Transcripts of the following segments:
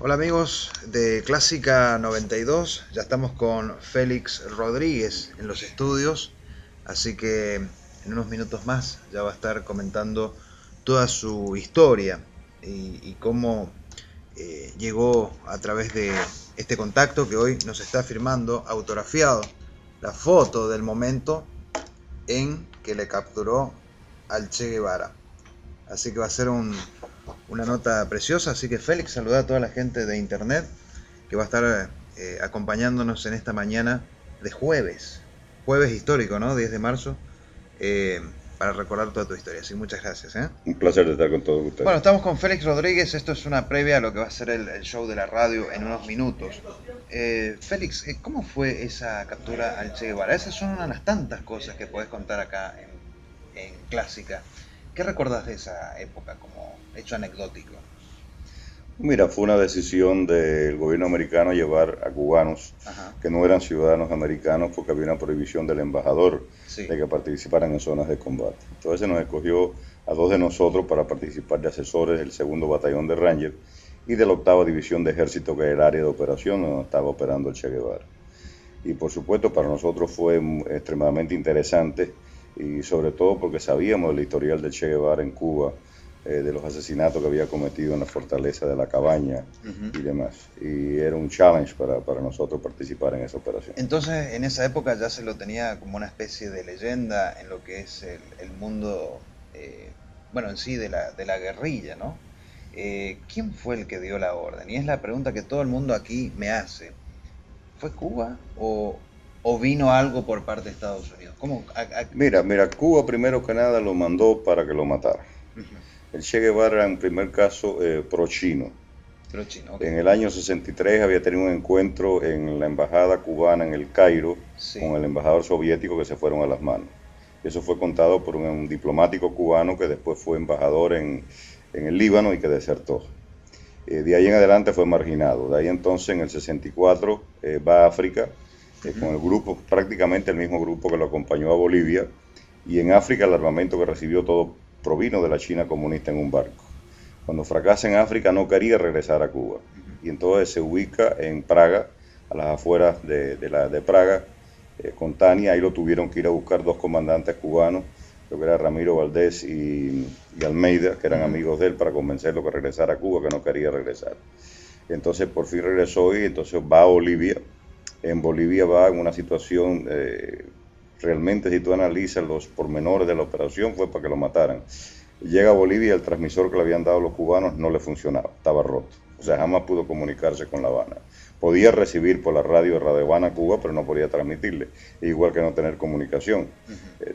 Hola amigos de Clásica 92, ya estamos con Félix Rodríguez en los estudios, así que en unos minutos más ya va a estar comentando toda su historia y cómo llegó a través de este contacto que hoy nos está firmando, autografiado, la foto del momento en que le capturó al Che Guevara. Así que va a ser una nota preciosa. Así que Félix, saluda a toda la gente de internet que va a estar acompañándonos en esta mañana de jueves histórico, ¿no? 10 de marzo, eh, para recordar toda tu historia. Así, muchas gracias, ¿eh? Un placer estar con todos ustedes. Bueno, estamos con Félix Rodríguez. Esto es una previa a lo que va a ser el show de la radio en unos minutos. Félix, ¿cómo fue esa captura al Che Guevara? Esas son una de las tantas cosas que podés contar acá en Clásica. ¿Qué recordás de esa época como hecho anecdótico? Mira, fue una decisión del gobierno americano llevar a cubanos Ajá, que no eran ciudadanos americanos porque había una prohibición del embajador sí. de que participaran en zonas de combate. Entonces se nos escogió a dos de nosotros para participar de asesores del segundo batallón de Ranger y de la octava división de ejército, que era el área de operación donde estaba operando el Che Guevara. Y por supuesto para nosotros fue extremadamente interesante, y sobre todo porque sabíamos del historial del Che Guevara en Cuba, de los asesinatos que había cometido en la fortaleza de La Cabaña y demás. Y era un challenge para nosotros participar en esa operación. Entonces, en esa época ya se lo tenía como una especie de leyenda en lo que es el mundo, bueno, en sí, de la guerrilla, ¿no? ¿Quién fue el que dio la orden? Y es la pregunta que todo el mundo aquí me hace. ¿Fue Cuba o vino algo por parte de Estados Unidos? ¿Cómo? Mira, Cuba primero que nada lo mandó para que lo matara. Ujú. El Che Guevara en primer caso pro-chino. Pero chino, ok. En el año 63 había tenido un encuentro en la embajada cubana en el Cairo Sí. con el embajador soviético, que se fueron a las manos. Eso fue contado por un diplomático cubano que después fue embajador en el Líbano y que desertó. De ahí en adelante fue marginado. De ahí entonces en el 64 va a África con el grupo, prácticamente el mismo grupo que lo acompañó a Bolivia, y en África el armamento que recibió todo provino de la China comunista en un barco. Cuando fracasa en África no quería regresar a Cuba y entonces se ubica en Praga, a las afueras de Praga, con Tania. Ahí lo tuvieron que ir a buscar dos comandantes cubanos, creo que era Ramiro Valdés y Almeida, que eran amigos de él, para convencerlo que regresara a Cuba, que no quería regresar. Entonces por fin regresó y entonces va a Bolivia. En Bolivia va en una situación, realmente si tú analizas los pormenores de la operación, fue para que lo mataran. Llega a Bolivia y el transmisor que le habían dado los cubanos no le funcionaba, estaba roto. O sea, jamás pudo comunicarse con La Habana. Podía recibir por la radio de Radio Habana Cuba, pero no podía transmitirle. Igual que no tener comunicación.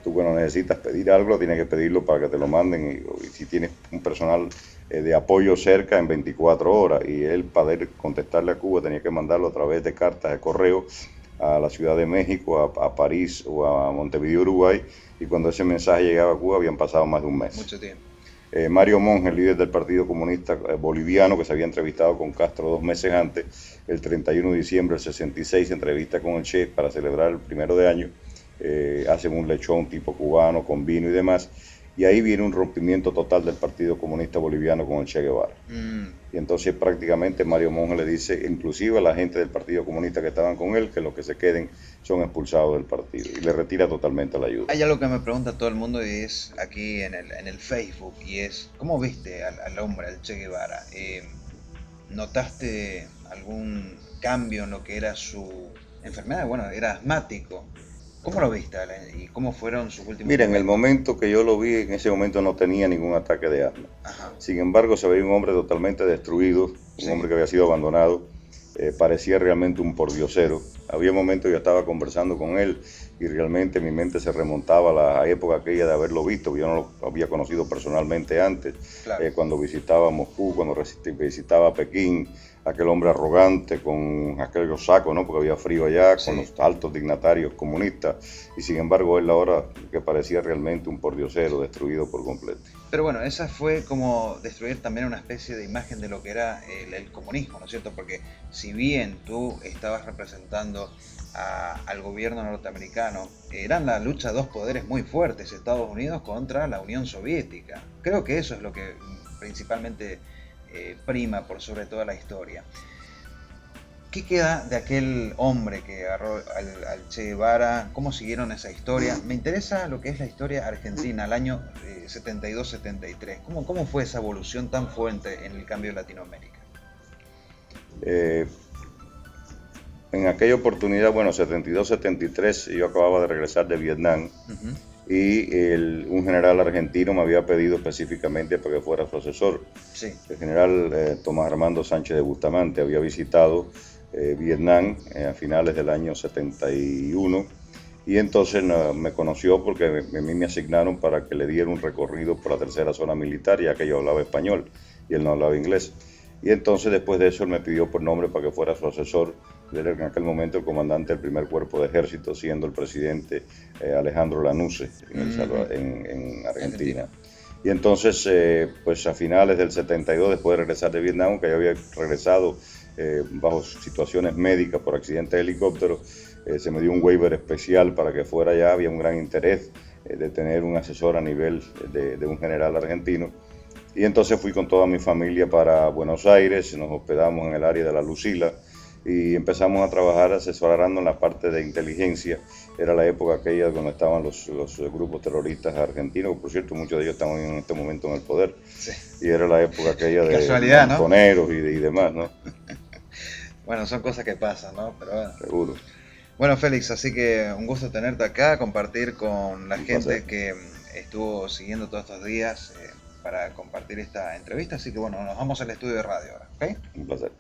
Tú cuando necesitas pedir algo, tienes que pedirlo para que te lo manden. Y si tienes un personal de apoyo cerca, en 24 horas. Y él, para contestarle a Cuba, tenía que mandarlo a través de cartas de correo a la Ciudad de México, a París o a Montevideo, Uruguay, y cuando ese mensaje llegaba a Cuba habían pasado más de un mes. Mucho tiempo. Mario Monge, el líder del Partido Comunista Boliviano, que se había entrevistado con Castro 2 meses antes, el 31 de diciembre del 66, se entrevista con el Che para celebrar el 1 de año, hacen un lechón tipo cubano con vino y demás, y ahí viene un rompimiento total del Partido Comunista Boliviano con el Che Guevara. Y entonces prácticamente Mario Monge le dice, inclusive a la gente del Partido Comunista que estaban con él, que los que se queden son expulsados del partido, y le retira totalmente la ayuda. Hay algo que me pregunta todo el mundo y es aquí en el Facebook, y es, ¿cómo viste al hombre, al Che Guevara? ¿Notaste algún cambio en lo que era su enfermedad? Bueno, era asmático. ¿Cómo lo viste y cómo fueron sus últimos Mira, en el momentos? momento que yo lo vi, en ese momento no tenía ningún ataque de asma. Ajá, Sin embargo, se veía un hombre totalmente destruido, un sí. hombre que había sido abandonado. Parecía realmente un pordiosero. Había momentos que yo estaba conversando con él y realmente mi mente se remontaba a la época aquella de haberlo visto. Yo no lo había conocido personalmente antes, Claro. cuando visitaba Moscú, cuando visitaba Pekín, aquel hombre arrogante con aquel saco, ¿no? Porque había frío allá, Sí. con los altos dignatarios comunistas, y sin embargo él ahora que parecía realmente un pordiosero destruido por completo. Pero bueno, esa fue como destruir también una especie de imagen de lo que era el comunismo, ¿no es cierto? Porque si bien tú estabas representando al gobierno norteamericano, eran la lucha de dos poderes muy fuertes, Estados Unidos contra la Unión Soviética. Creo que eso es lo que principalmente prima por sobre toda la historia. ¿Qué queda de aquel hombre que agarró al Che Guevara? ¿Cómo siguieron esa historia? Me interesa lo que es la historia argentina, al año 72-73. ¿Cómo fue esa evolución tan fuerte en el cambio de Latinoamérica? En aquella oportunidad, bueno, 72-73, yo acababa de regresar de Vietnam. Y un general argentino me había pedido específicamente para que fuera su asesor. Sí. El general Tomás Armando Sánchez de Bustamante había visitado Vietnam a finales del año 71 y entonces me conoció porque a mí me asignaron para que le diera un recorrido por la tercera zona militar, ya que yo hablaba español y él no hablaba inglés. Y entonces después de eso él me pidió por nombre para que fuera su asesor. Él era en aquel momento el comandante del primer cuerpo de ejército, siendo el presidente Alejandro Lanusse en Argentina. Y entonces, pues a finales del 72, después de regresar de Vietnam, que yo había regresado bajo situaciones médicas por accidente de helicóptero, se me dio un waiver especial para que fuera allá. Había un gran interés de tener un asesor a nivel de un general argentino. Y entonces fui con toda mi familia para Buenos Aires, nos hospedamos en el área de La Lucila y empezamos a trabajar asesorando en la parte de inteligencia. Era la época aquella donde estaban los grupos terroristas argentinos, por cierto muchos de ellos estaban en este momento en el poder. Sí. Y era la época aquella de montoneros, ¿no? y demás, ¿no? Bueno, son cosas que pasan, ¿no? Pero bueno. Seguro. Bueno, Félix, así que un gusto tenerte acá, compartir con la gente placer. que estuvo siguiendo todos estos días para compartir esta entrevista. Así que bueno, nos vamos al estudio de radio ahora, ¿ok? Un placer.